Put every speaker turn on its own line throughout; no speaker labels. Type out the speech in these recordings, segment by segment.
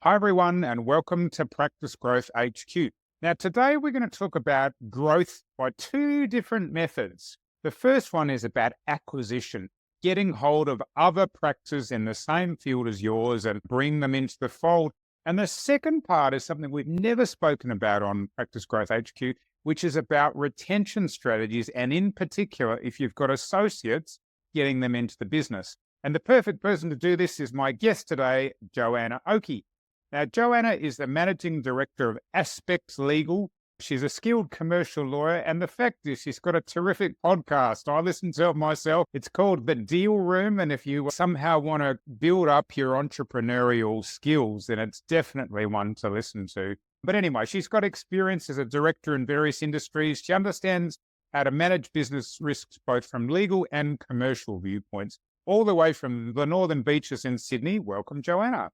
Hi, everyone, and welcome to Practice Growth HQ. Now, today we're going to talk about growth by two different methods. The first one is about acquisition, getting hold of other practices in the same field as yours and bring them into the fold. And the second part is something we've never spoken about on Practice Growth HQ, which is about retention strategies. And in particular, if you've got associates, getting them into the business. And the perfect person to do this is my guest today, Joanna Oakey. Now, Joanna is the Managing Director of Aspects Legal. She's a skilled commercial lawyer, and the fact is she's got a terrific podcast. I listen to it myself. It's called The Deal Room, and if you somehow want to build up your entrepreneurial skills, then it's definitely one to listen to. But anyway, she's got experience as a director in various industries. She understands how to manage business risks, both from legal and commercial viewpoints, all the way from the Northern Beaches in Sydney. Welcome, Joanna.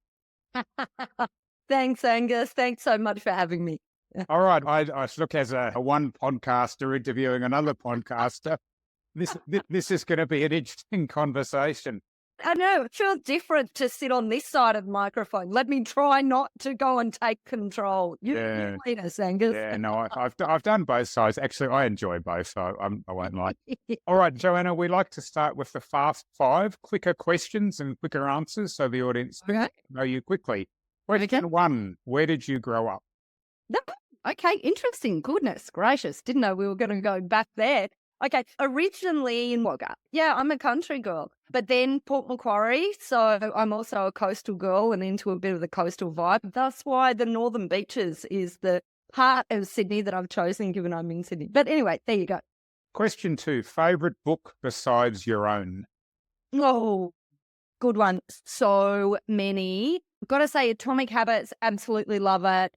Thanks, Angus. Thanks so much for having me.
All right. I look as a one podcaster interviewing another podcaster. This is going to be an interesting conversation.
I know, it feels different to sit on this side of the microphone. Let me try not to go and take control. You lead us, Angus.
Yeah, no, I've done both sides. Actually, I enjoy both, so I won't lie. All right, Joanna, we like to start with the fast five, quicker questions and quicker answers so the audience can know you quickly. Question one, where did you grow up?
Okay, interesting. Goodness gracious. Didn't know we were going to go back there. Okay, originally in Wagga. Yeah, I'm a country girl, but then Port Macquarie, so I'm also a coastal girl and into a bit of the coastal vibe. That's why the Northern Beaches is the part of Sydney that I've chosen, given I'm in Sydney. But anyway, there you go.
Question two, favourite book besides your own?
Oh, good one. So many. I've got to say Atomic Habits, absolutely love it.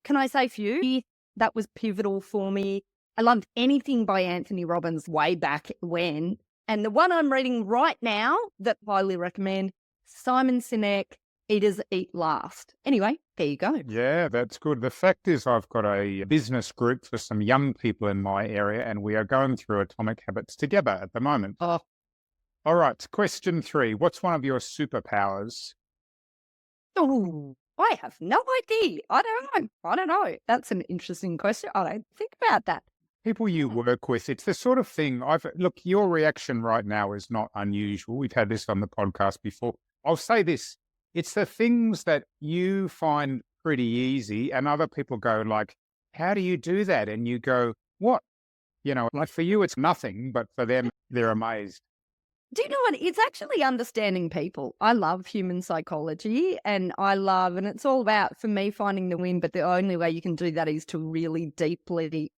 Can I say a few? That was pivotal for me. I loved anything by Anthony Robbins way back when. And the one I'm reading right now that I highly recommend, Simon Sinek, Eat As Eat Last. Anyway, there you go.
Yeah, that's good. The fact is I've got a business group for some young people in my area, and we are going through Atomic Habits together at the moment.
Oh.
All right, question three. What's one of your superpowers?
Oh, I have no idea. I don't know. That's an interesting question. I don't think about that.
People you work with, it's the sort of thing look, your reaction right now is not unusual. We've had this on the podcast before. I'll say this, it's the things that you find pretty easy and other people go like, how do you do that? And you go, what? You know, like for you, it's nothing, but for them, they're amazed.
Do you know what? It's actually understanding people. I love human psychology and it's all about, for me, finding the win, but the only way you can do that is to really deeply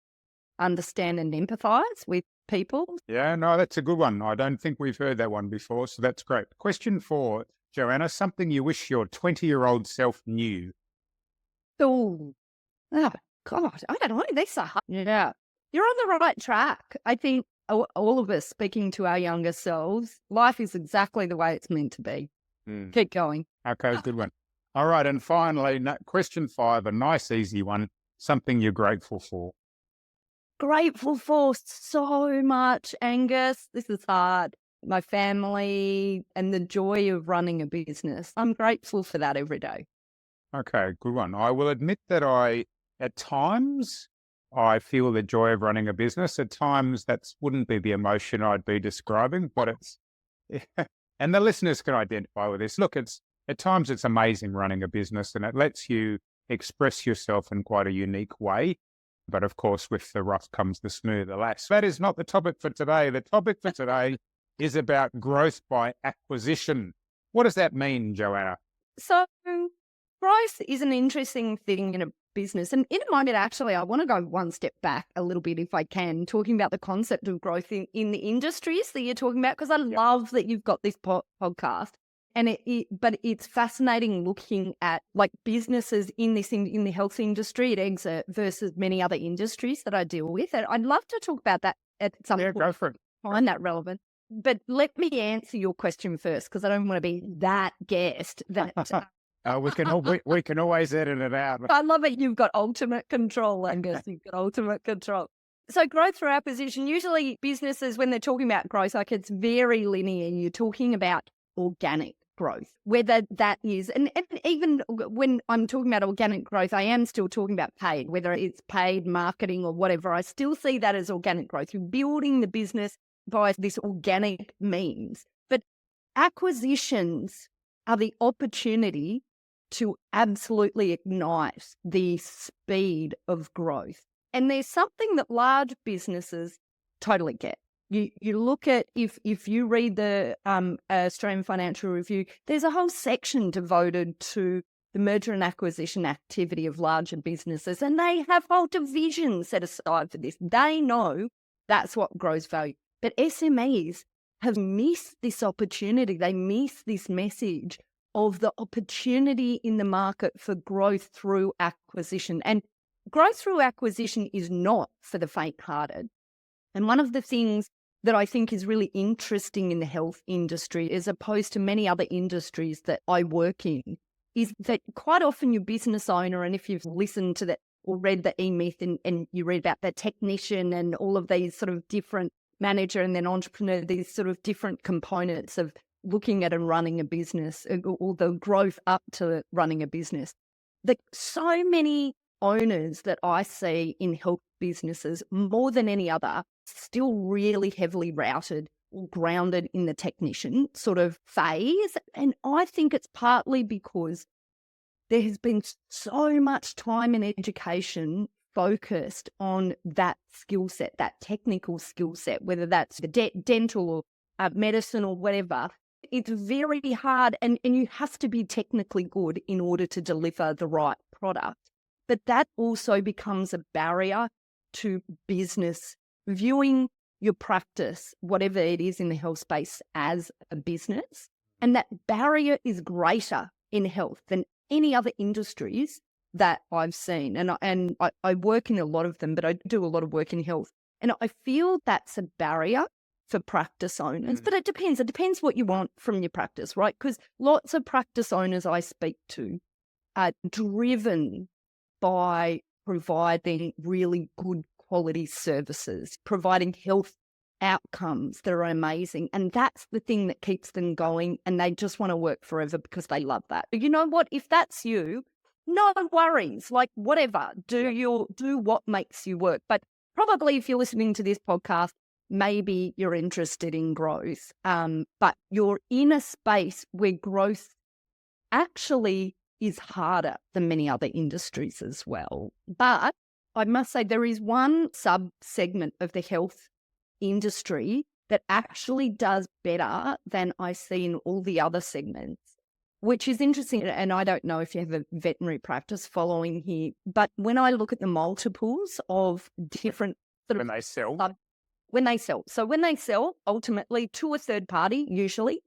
understand and empathize with people.
Yeah, no, that's a good one. I don't think we've heard that one before, so that's great. Question four, Joanna, something you wish your 20-year-old self knew.
Oh, God, I don't know. These are hard. Yeah, you're on the right track. I think all of us speaking to our younger selves, life is exactly the way it's meant to be. Keep going.
Okay, good one. All right, and finally, question five, a nice, easy one, something you're grateful for.
Grateful for so much, Angus. This is hard. My family and the joy of running a business. I'm grateful for that every day.
Okay, good one. I will admit that at times, I feel the joy of running a business. At times, that wouldn't be the emotion I'd be describing, but it's, and the listeners can identify with this. Look, at times it's amazing running a business and it lets you express yourself in quite a unique way. But of course, with the rough comes the smooth, alas. That is not the topic for today. The topic for today is about growth by acquisition. What does that mean, Joanna?
So growth is an interesting thing in a business. And in a moment, actually, I want to go one step back a little bit, if I can, talking about the concept of growth in the industries that you're talking about, because I love that you've got this podcast. And but it's fascinating looking at like businesses in the health industry at Exit versus many other industries that I deal with. And I'd love to talk about that at some point.
Go for it.
Find that relevant. But let me answer your question first, because I don't want to be that guest that
we can always edit it out.
I love it. You've got ultimate control, Angus. You've got ultimate control. So growth through acquisition, usually businesses, when they're talking about growth, like it's very linear. You're talking about organic growth, whether that is, and even when I'm talking about organic growth, I am still talking about paid, whether it's paid marketing or whatever. I still see that as organic growth. You're building the business by this organic means. But acquisitions are the opportunity to absolutely ignite the speed of growth. And there's something that large businesses totally get. You look at, if you read the Australian Financial Review, there's a whole section devoted to the merger and acquisition activity of larger businesses, and they have whole divisions set aside for this. They know that's what grows value. But SMEs have missed this opportunity. They miss this message of the opportunity in the market for growth through acquisition. And growth through acquisition is not for the faint-hearted. And one of the things that I think is really interesting in the health industry, as opposed to many other industries that I work in, is that quite often your business owner, and if you've listened to that or read the E-Myth and you read about the technician and all of these sort of different manager and then entrepreneur, these sort of different components of looking at and running a business, or the growth up to running a business. So many owners that I see in health businesses, more than any other, still really heavily routed or grounded in the technician sort of phase. And I think it's partly because there has been so much time and education focused on that skill set, that technical skill set, whether that's the dental or medicine or whatever. It's very hard, and you have to be technically good in order to deliver the right product. But that also becomes a barrier to business viewing your practice, whatever it is in the health space, as a business. And that barrier is greater in health than any other industries that I've seen. And I work in a lot of them, but I do a lot of work in health. And I feel that's a barrier for practice owners. But it depends. It depends what you want from your practice, right? Because lots of practice owners I speak to are driven by providing really good quality services, providing health outcomes that are amazing. And that's the thing that keeps them going. And they just want to work forever because they love that. But you know what? If that's you, no worries. Like, whatever, do what makes you work. But probably if you're listening to this podcast, maybe you're interested in growth, but you're in a space where growth actually is harder than many other industries as well. But I must say there is one sub-segment of the health industry that actually does better than I see in all the other segments, which is interesting. And I don't know if you have a veterinary practice following here, but when I look at the multiples of different sort of... When they sell. So when they sell, ultimately, to a third party, usually,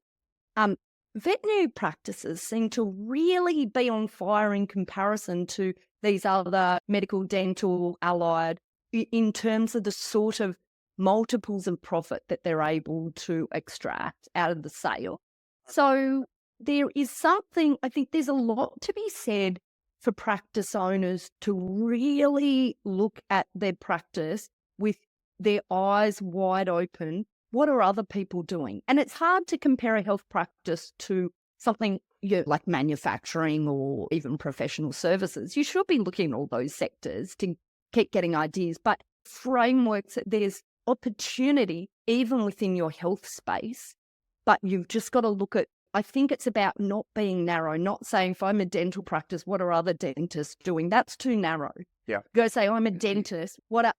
veterinary practices seem to really be on fire in comparison to these other medical, dental, allied, in terms of the sort of multiples of profit that they're able to extract out of the sale. So there is something, I think there's a lot to be said for practice owners to really look at their practice with their eyes wide open. What are other people doing? And it's hard to compare a health practice to something like manufacturing or even professional services. You should be looking at all those sectors to keep getting ideas, but frameworks, there's opportunity even within your health space, but you've just got to look at, I think it's about not being narrow, not saying if I'm a dental practice, what are other dentists doing? That's too narrow.
Yeah.
You go say, I'm a dentist. What are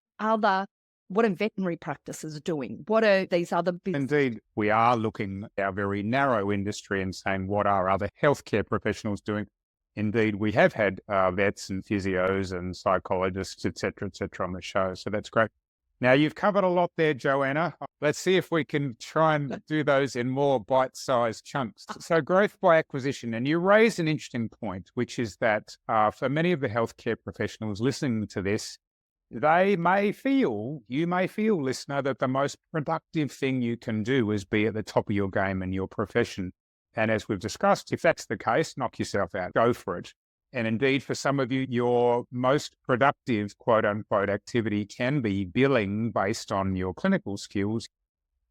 veterinary practices doing? What are these other businesses?
Indeed, we are looking at our very narrow industry and saying, what are other healthcare professionals doing? Indeed, we have had vets and physios and psychologists, et cetera, on the show. So that's great. Now, you've covered a lot there, Joanna. Let's see if we can try and do those in more bite-sized chunks. So growth by acquisition. And you raised an interesting point, which is that for many of the healthcare professionals listening to this, you may feel, listener, that the most productive thing you can do is be at the top of your game in your profession. And as we've discussed, if that's the case, knock yourself out, go for it. And indeed, for some of you, your most productive, quote unquote, activity can be billing based on your clinical skills,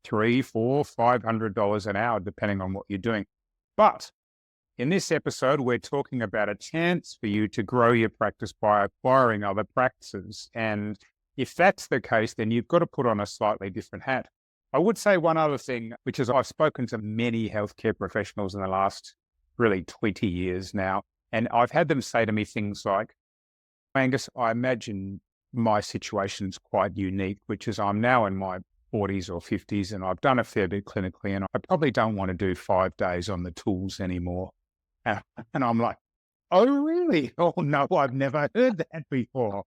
$300, $400, $500 an hour, depending on what you're doing. But in this episode, we're talking about a chance for you to grow your practice by acquiring other practices. And if that's the case, then you've got to put on a slightly different hat. I would say one other thing, which is I've spoken to many healthcare professionals in the last really 20 years now, and I've had them say to me things like, Angus, I imagine my situation's quite unique, which is I'm now in my 40s or 50s and I've done a fair bit clinically and I probably don't want to do 5 days on the tools anymore. And I'm like, oh, really? Oh, no, I've never heard that before.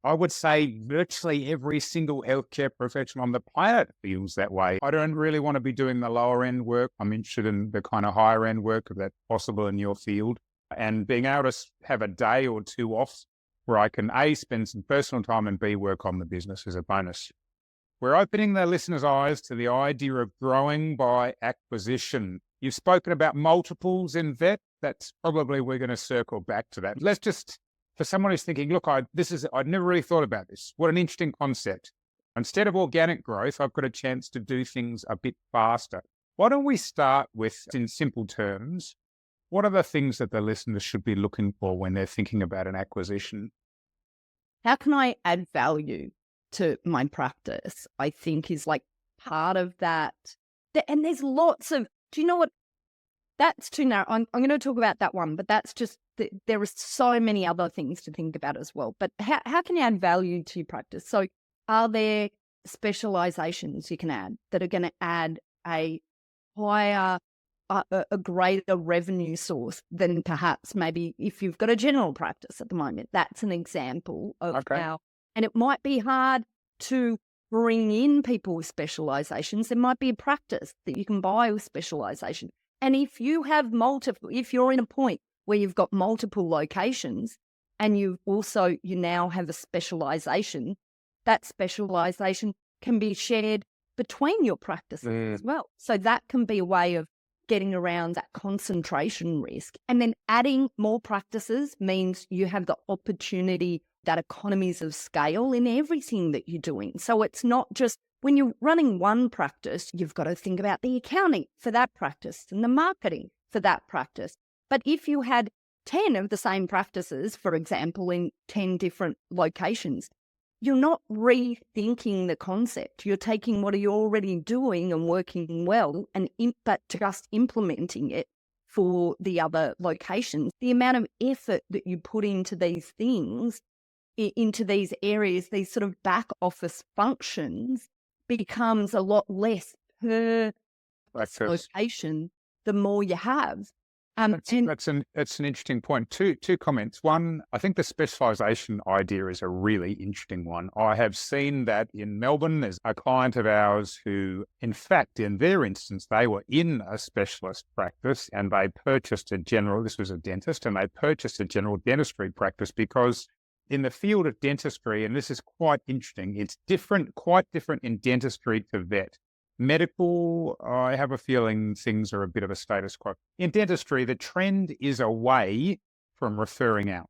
I would say virtually every single healthcare professional on the planet feels that way. I don't really want to be doing the lower end work. I'm interested in the kind of higher end work if that's possible in your field. And being able to have a day or two off where I can A, spend some personal time and B, work on the business is a bonus. We're opening the listeners' eyes to the idea of growing by acquisition. You've spoken about multiples in vet. That's probably, we're going to circle back to that. Let's just, for someone who's thinking, look, I'd never really thought about this. What an interesting concept. Instead of organic growth, I've got a chance to do things a bit faster. Why don't we start with, in simple terms, what are the things that the listeners should be looking for when they're thinking about an acquisition?
How can I add value to my practice? I think is like part of that. And there's lots of, do you know what? That's too narrow. I'm going to talk about that one, but that's just, there are so many other things to think about as well. But how can you add value to your practice? So are there specializations you can add that are going to add a higher, a greater revenue source than perhaps maybe if you've got a general practice at the moment? That's an example of how, and it might be hard to bring in people with specializations. There might be a practice that you can buy with specialization. And if you have if you're in a point where you've got multiple locations and you now have a specialization, that specialization can be shared between your practices as well. So that can be a way of getting around that concentration risk. And then adding more practices means you have the opportunity, that economies of scale in everything that you're doing. So it's not just when you're running one practice, you've got to think about the accounting for that practice and the marketing for that practice. But if you had 10 of the same practices, for example, in 10 different locations, you're not rethinking the concept. You're taking what you're already doing and working well, but just implementing it for the other locations. The amount of effort that you put into these things, into these areas, these sort of back office functions, becomes a lot less per location the more you have.
That's an interesting point. Two comments. One, I think the specialisation idea is a really interesting one. I have seen that in Melbourne. There's a client of ours who, in fact, in their instance, they were in a specialist practice and they purchased this was a dentist, and they purchased a general dentistry practice because in the field of dentistry, and this is quite interesting, it's quite different in dentistry to vet. Medical, I have a feeling things are a bit of a status quo. In dentistry, the trend is away from referring out.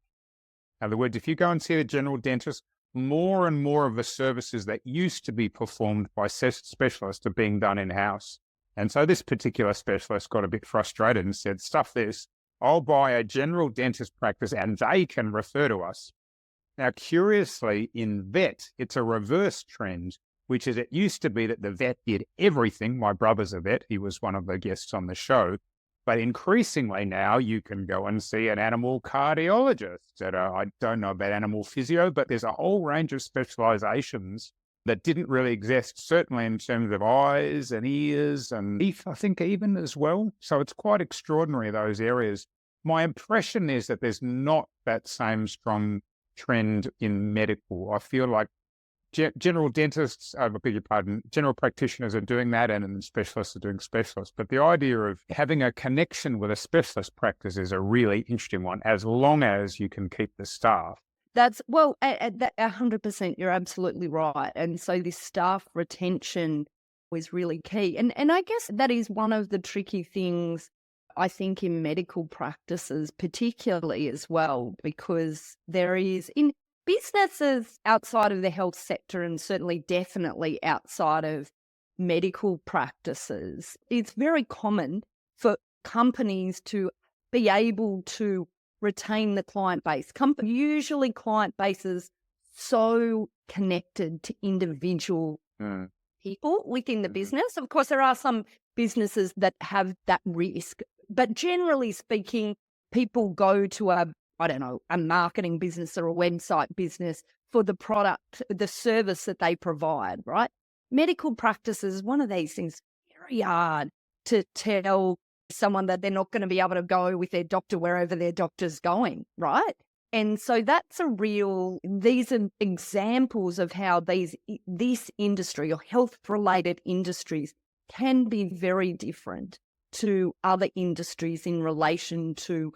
In other words, if you go and see the general dentist, more and more of the services that used to be performed by specialists are being done in-house. And so this particular specialist got a bit frustrated and said, stuff this, I'll buy a general dentist practice and they can refer to us. Now, curiously, in vet, it's a reverse trend, which is it used to be that the vet did everything. My brother's a vet. He was one of the guests on the show. But increasingly now you can go and see an animal cardiologist. I don't know about animal physio, but there's a whole range of specializations that didn't really exist, certainly in terms of eyes and ears and teeth, I think, even as well. So it's quite extraordinary, those areas. My impression is that there's not that same strong trend in medical. I feel like general dentists, general practitioners are doing that, and then specialists are doing specialists. But the idea of having a connection with a specialist practice is a really interesting one, as long as you can keep the staff.
That's, well, 100%, you're absolutely right. And so this staff retention was really key. And I guess that is one of the tricky things, I think, in medical practices particularly as well, because there is, in businesses outside of the health sector and certainly definitely outside of medical practices, it's very common for companies to be able to retain the client base. Usually client bases so connected to individual people within the business. Of course, there are some businesses that have that risk, but generally speaking, people go to a marketing business or a website business for the product, the service that they provide, right? Medical practice is one of these things, very hard to tell someone that they're not going to be able to go with their doctor wherever their doctor's going, right? And so these are examples of how this industry or health-related industries can be very different to other industries in relation to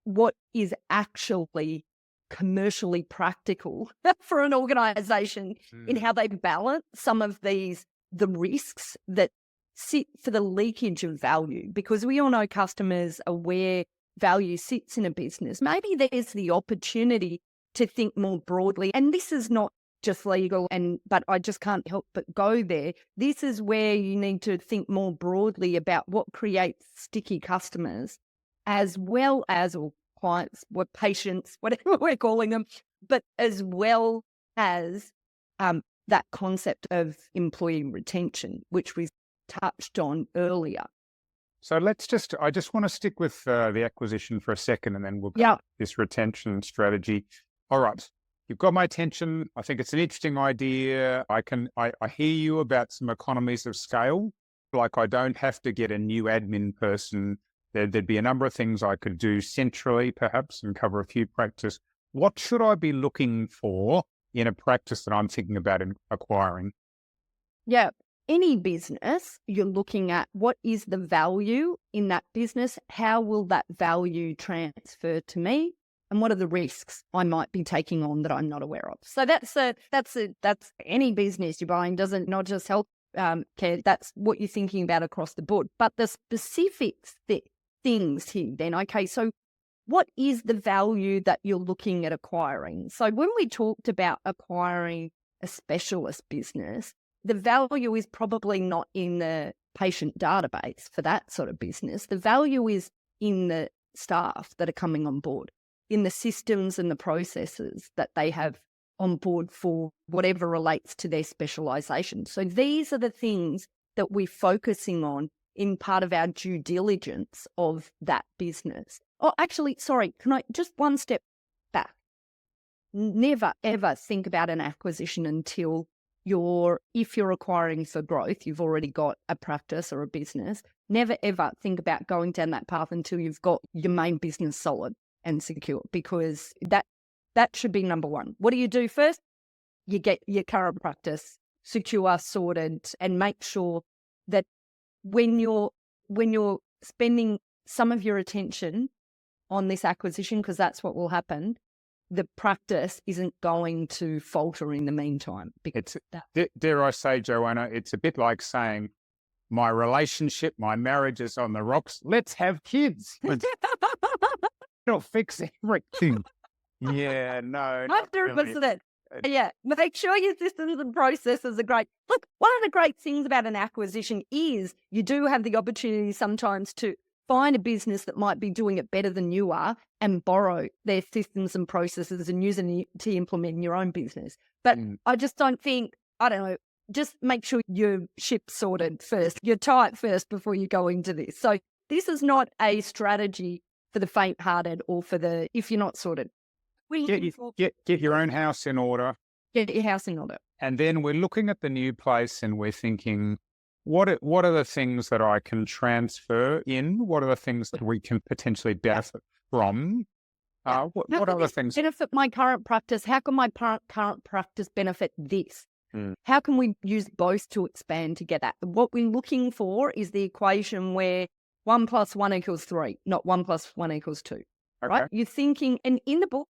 what is actually commercially practical for an organization in how they balance some of the risks that sit for the leakage of value, because we all know customers are where value sits in a business. Maybe there's the opportunity to think more broadly, and this is not just legal, but I just can't help but go there. This is where you need to think more broadly about what creates sticky customers, as well as, or clients, what patients, whatever we're calling them, but as well as that concept of employee retention, which we touched on earlier.
So I just want to stick with the acquisition for a second, and then we'll cover this retention strategy. All right. You've got my attention. I think it's an interesting idea. I hear you about some economies of scale. Like, I don't have to get a new admin person. There'd be a number of things I could do centrally, perhaps, and cover a few practice. What should I be looking for in a practice that I'm thinking about acquiring?
Yeah. Any business, you're looking at what is the value in that business? How will that value transfer to me? And what are the risks I might be taking on that I'm not aware of? So that's any business you're buying, doesn't not just health care. That's what you're thinking about across the board. But the specifics, things here, then, okay, so what is the value that you're looking at acquiring? So when we talked about acquiring a specialist business, the value is probably not in the patient database for that sort of business. The value is in the staff that are coming on board, in the systems and the processes that they have on board for whatever relates to their specialisation. So these are the things that we're focusing on in part of our due diligence of that business. Oh, actually, sorry, can I just one step back? Never, ever think about an acquisition until if you're acquiring for growth, you've already got a practice or a business. Never, ever think about going down that path until you've got your main business solid and secure, because that should be number one. What do you do first? You get your current practice secure, sorted, and make sure that when you're spending some of your attention on this acquisition, because that's what will happen, the practice isn't going to falter in the meantime.
Dare I say, Joanna, it's a bit like saying, my marriage is on the rocks. Let's have kids. It'll fix everything. Yeah, no.
100%. Yeah, make sure your systems and processes are great. Look, one of the great things about an acquisition is you do have the opportunity sometimes to find a business that might be doing it better than you are and borrow their systems and processes and use them to implement in your own business. But I just don't think, just make sure your ship's sorted first, you're tight first before you go into this. So this is not a strategy for the faint-hearted or if you're not sorted.
Get your own house in order.
Get your house in order.
And then we're looking at the new place and we're thinking, what are the things that I can transfer in? What are the things that we can potentially benefit from? What other things?
Benefit my current practice? How can my current practice benefit this? How can we use both to expand together? What we're looking for is the equation where 1 + 1 = 3, not 1 + 1 = 2. Okay. Right? You're thinking, and in the book,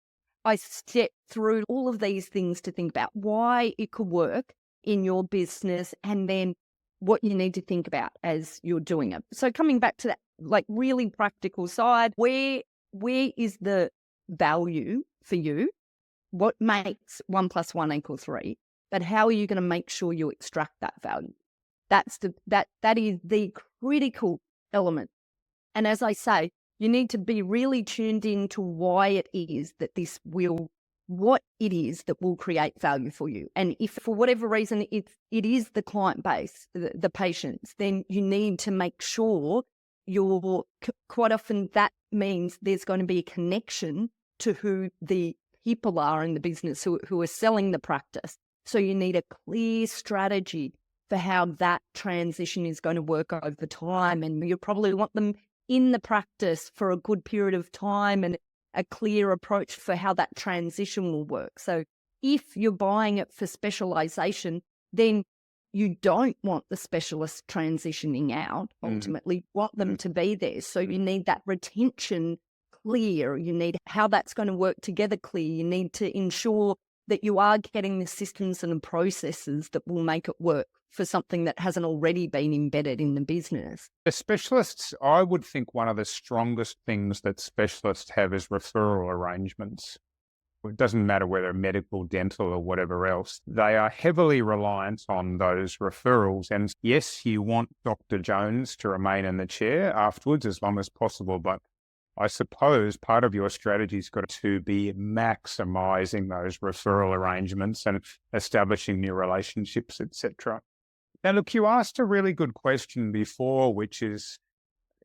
I step through all of these things to think about why it could work in your business, and then what you need to think about as you're doing it. So coming back to that, like, really practical side, where is the value for you? What makes 1 + 1 = 3? But how are you going to make sure you extract that value? That is the critical element And as I say, you need to be really tuned in to why it is that what it is that will create value for you. And if for whatever reason it is the client base, the patients, then you need to make sure quite often that means there's going to be a connection to who the people are in the business who are selling the practice. So you need a clear strategy for how that transition is going to work over time. And you probably want them in the practice for a good period of time and a clear approach for how that transition will work. So if you're buying it for specialization, then you don't want the specialist transitioning out. Ultimately, you want them to be there. So you need that retention clear. You need how that's going to work together clear. You need to ensure that you are getting the systems and the processes that will make it work for something that hasn't already been embedded in the business.
The specialists, I would think one of the strongest things that specialists have is referral arrangements. It doesn't matter whether medical, dental, or whatever else. They are heavily reliant on those referrals. And yes, you want Dr. Jones to remain in the chair afterwards as long as possible, but I suppose part of your strategy's got to be maximizing those referral arrangements and establishing new relationships, etc. Now, look, you asked a really good question before, which is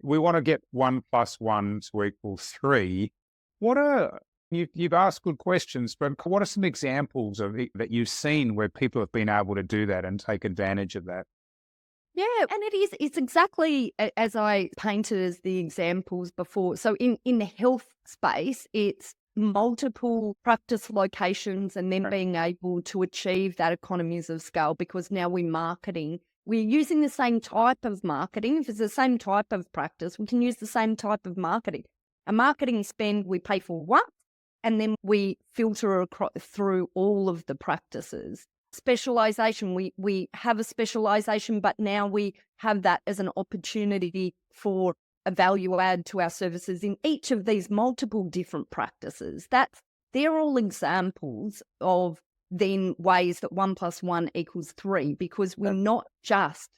we want to get 1 + 1 = 3. You've asked good questions, but what are some examples that you've seen where people have been able to do that and take advantage of that?
Yeah, and it's exactly as I painted as the examples before. So in the health space, it's multiple practice locations and then being able to achieve that economies of scale because now we're using the same type of marketing. If it's the same type of practice, we can use the same type of marketing. A marketing spend we pay for once and then we filter through all of the practices. Specialization, we have a specialization, but now we have that as an opportunity for a value add to our services in each of these multiple different practices. They're all examples of then ways that 1 + 1 = 3, because we're not just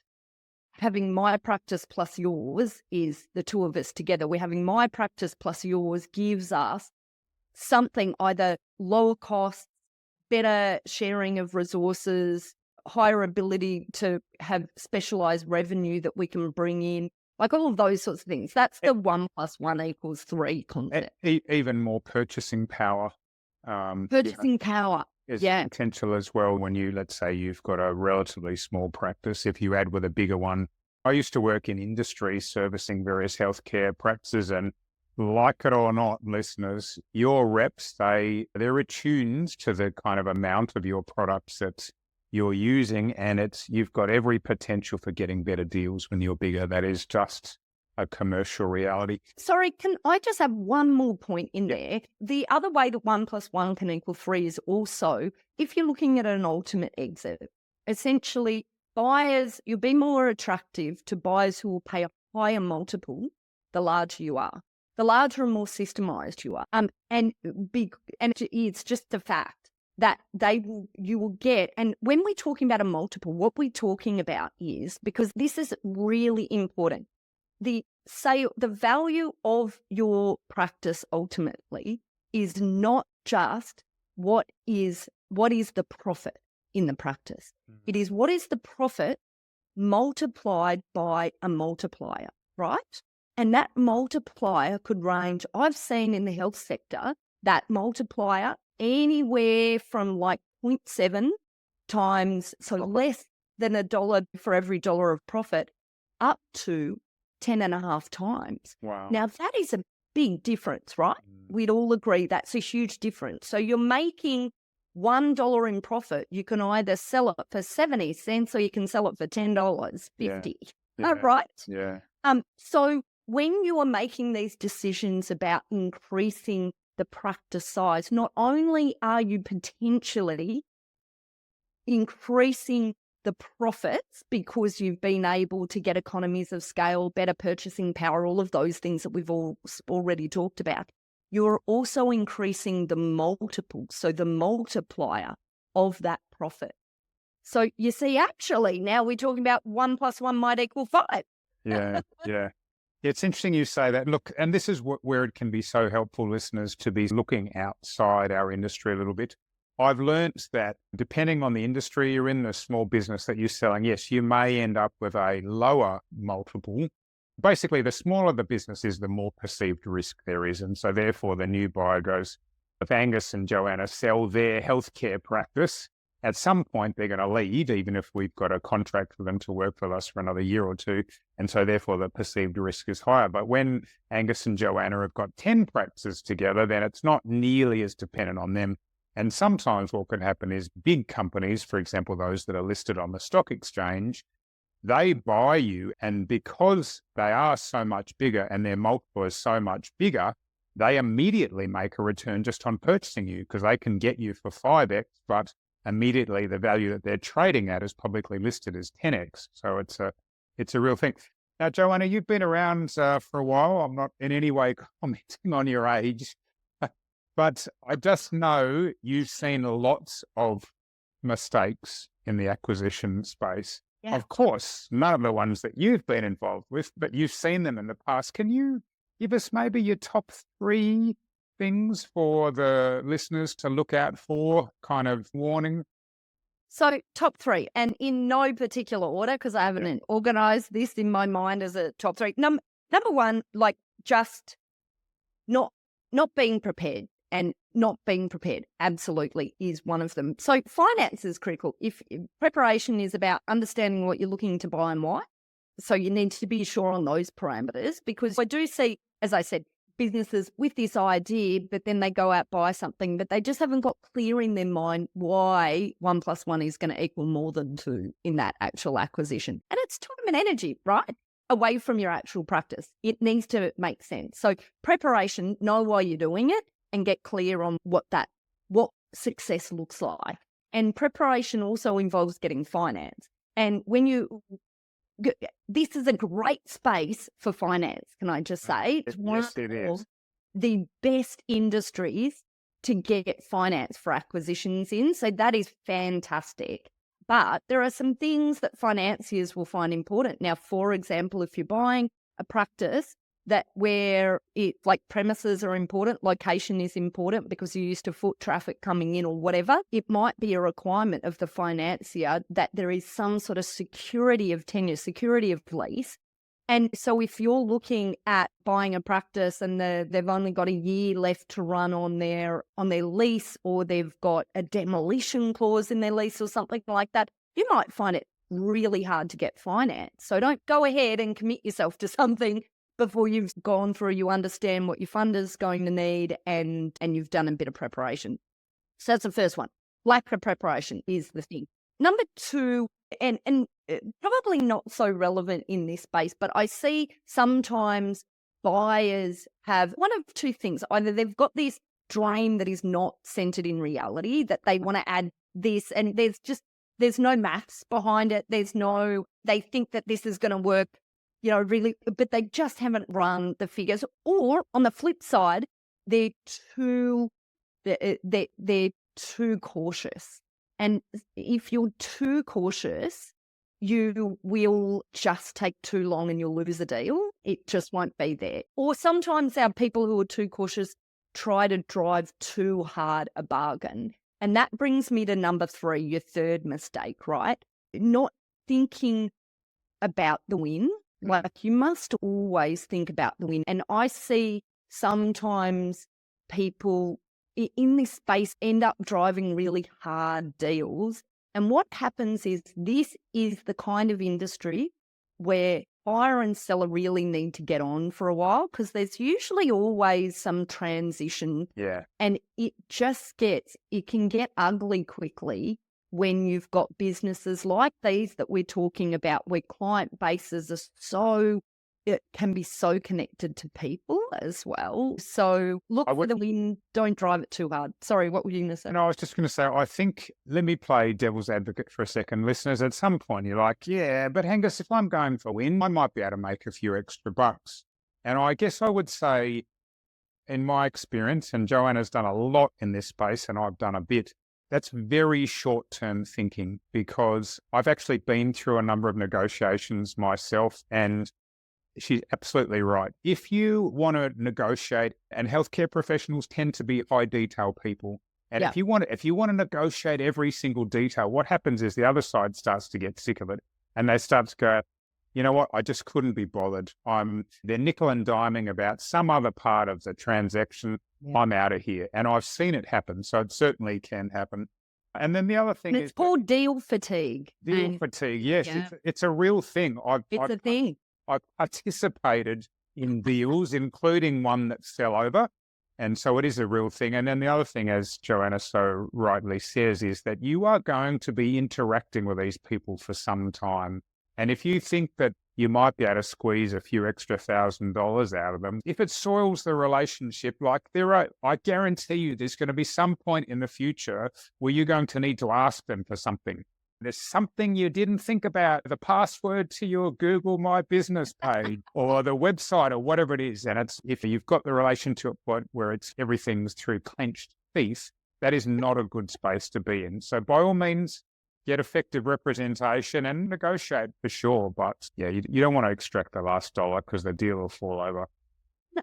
having my practice plus yours is the two of us together. We're having my practice plus yours gives us something either lower cost, better sharing of resources, higher ability to have specialized revenue that we can bring in, like all of those sorts of things. That's the 1 + 1 = 3 concept.
Even more purchasing power.
Power.
Is potential as well when let's say you've got a relatively small practice. If you add with a bigger one, I used to work in industry servicing various healthcare practices, and like it or not, listeners, your reps, they're attuned to the kind of amount of your products that you're using, and you've got every potential for getting better deals when you're bigger. That is just a commercial reality.
Sorry, can I just have one more point in there? The other way that 1 + 1 can = 3 is also, if you're looking at an ultimate exit, essentially buyers, you'll be more attractive to buyers who will pay a higher multiple the larger you are. The larger and more systemized you are. And it's just the fact that you will get, and when we're talking about a multiple, what we're talking about is, because this is really important, the value of your practice ultimately is not just what is the profit in the practice. It is what is the profit multiplied by a multiplier, right? And that multiplier could range, I've seen in the health sector, that multiplier anywhere from like 0.7 times, so less than $1 for every dollar of profit, up to 10.5 times.
Wow.
Now, that is a big difference, right? We'd all agree that's a huge difference. So you're making $1 in profit. You can either sell it for 70 cents or you can sell it for $10.50.
Yeah.
Right?
Yeah.
So when you are making these decisions about increasing the practice size, not only are you potentially increasing the profits because you've been able to get economies of scale, better purchasing power, all of those things that we've already talked about, you're also increasing the multiple, so the multiplier of that profit. So you see, actually, now we're talking about 1 + 1 = 5.
Yeah. It's interesting you say that. Look, and this is where it can be so helpful, listeners, to be looking outside our industry a little bit. I've learned that depending on the industry you're in, the small business that you're selling, yes, you may end up with a lower multiple. Basically, the smaller the business is, the more perceived risk there is. And so therefore, the new buyer goes, if Angus and Joanna sell their healthcare practice, at some point they're going to leave, even if we've got a contract for them to work for us for another year or two. And so therefore the perceived risk is higher. But when Angus and Joanna have got 10 practices together, then it's not nearly as dependent on them. And sometimes what can happen is big companies, for example, those that are listed on the stock exchange, they buy you. And because they are so much bigger and their multiple is so much bigger, they immediately make a return just on purchasing you, because they can get you for 5x, but immediately the value that they're trading at is publicly listed as 10x. So it's a real thing. Now, Joanna, you've been around for a while. I'm not in any way commenting on your age, but I just know you've seen lots of mistakes in the acquisition space.
Yeah.
Of course, none of the ones that you've been involved with, but you've seen them in the past. Can you give us maybe your top 3 things for the listeners to look out for, kind of warning?
So top 3, and in no particular order, because I haven't organized this in my mind as a top 3. Number 1, like just not being prepared. And not being prepared absolutely is one of them. So finance is critical. If preparation is about understanding what you're looking to buy and why, so you need to be sure on those parameters, because I do see, as I said, businesses with this idea, but then they go out, buy something, but they just haven't got clear in their mind why 1 + 1 is going to equal more than 2 in that actual acquisition. And it's time and energy, right? Away from your actual practice. It needs to make sense. So preparation, know why you're doing it, and get clear on what success looks like. And preparation also involves getting finance. And this is a great space for finance, can I just say? It's one of the best industries to get finance for acquisitions in. So that is fantastic. But there are some things that financiers will find important. Now, for example, if you're buying a practice where premises are important, location is important because you're used to foot traffic coming in or whatever, it might be a requirement of the financier that there is some sort of security of tenure, security of lease. And so if you're looking at buying a practice and they've only got a year left to run on their lease, or they've got a demolition clause in their lease or something like that, you might find it really hard to get finance. So don't go ahead and commit yourself to something before you've gone through, you understand what your funder's going to need, and you've done a bit of preparation. So that's the first one. Lack of preparation is the thing. Number 2, and probably not so relevant in this space, but I see sometimes buyers have one of 2 things. Either they've got this dream that is not centered in reality, that they want to add this, and there's no maths behind it. They think that this is going to work, really, but they just haven't run the figures. Or on the flip side, they're too cautious. And if you're too cautious, you will just take too long and you'll lose a deal. It just won't be there. Or sometimes our people who are too cautious try to drive too hard a bargain. And that brings me to number 3, your third mistake, right? Not thinking about the win. Like, you must always think about the win. And I see sometimes people in this space end up driving really hard deals. And what happens is, this is the kind of industry where buyer and seller really need to get on for a while, because there's usually always some transition.
Yeah.
And it can get ugly quickly when you've got businesses like these that we're talking about, where client bases it can be so connected to people as well. So look for the win, don't drive it too hard. Sorry, what were you going to say?
No, I was just going to say, I think, let me play devil's advocate for a second. Listeners, at some point you're like, yeah, but Angus, if I'm going for win, I might be able to make a few extra bucks. And I guess I would say, in my experience, and Joanna's done a lot in this space and I've done a bit, that's very short-term thinking, because I've actually been through a number of negotiations myself, and she's absolutely right. If you want to negotiate, and healthcare professionals tend to be high detail people, and
Yeah.
if you want to negotiate every single detail, what happens is the other side starts to get sick of it, and they start to go, you know what, I just couldn't be bothered. They're nickel and diming about some other part of the transaction.
Yeah.
I'm out of here. And I've seen it happen, so it certainly can happen. And then the other thing
And
is
it's called deal fatigue.
deal
And
fatigue. Yes,
yeah,
it's a real thing.
it's a thing.
I participated in deals, including one that fell over. And so it is a real thing. And then the other thing, as Joanna so rightly says, is that you are going to be interacting with these people for some time. And if you think that you might be able to squeeze a few extra $1,000s out of them, if it soils the relationship, I guarantee you there's going to be some point in the future where you're going to need to ask them for something. There's something you didn't think about, the password to your Google My Business page or the website or whatever it is. And if you've got the relationship where everything's through clenched teeth, that is not a good space to be in. So by all means, get effective representation and negotiate for sure. But yeah, you don't want to extract the last dollar because the deal will fall over.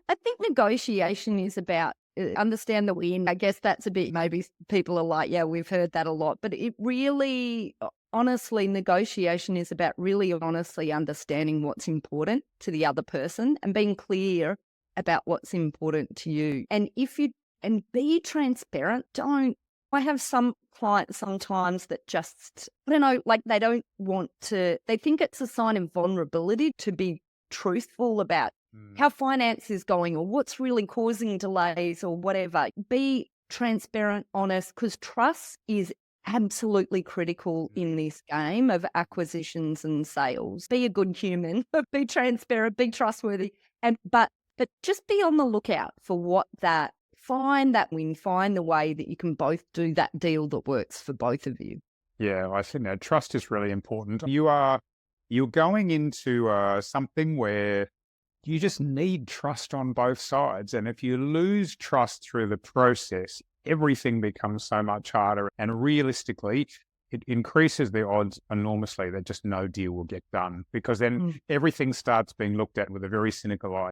I think negotiation is about understand the win. I guess that's a bit, maybe people are like, yeah, we've heard that a lot, but it really, honestly, negotiation is about really honestly understanding what's important to the other person and being clear about what's important to you. And be transparent. I have some clients sometimes that just, I don't know, like they don't want to, they think it's a sign of vulnerability to be truthful about how finance is going or what's really causing delays or whatever. Be transparent, honest, because trust is absolutely critical in this game of acquisitions and sales. Be a good human, be transparent, be trustworthy, but just be on the lookout for find that win, find the way that you can both do that deal that works for both of you.
Yeah, I think that trust is really important. You're going into something where you just need trust on both sides. And if you lose trust through the process, everything becomes so much harder. And realistically, it increases the odds enormously that just no deal will get done, because then everything starts being looked at with a very cynical eye.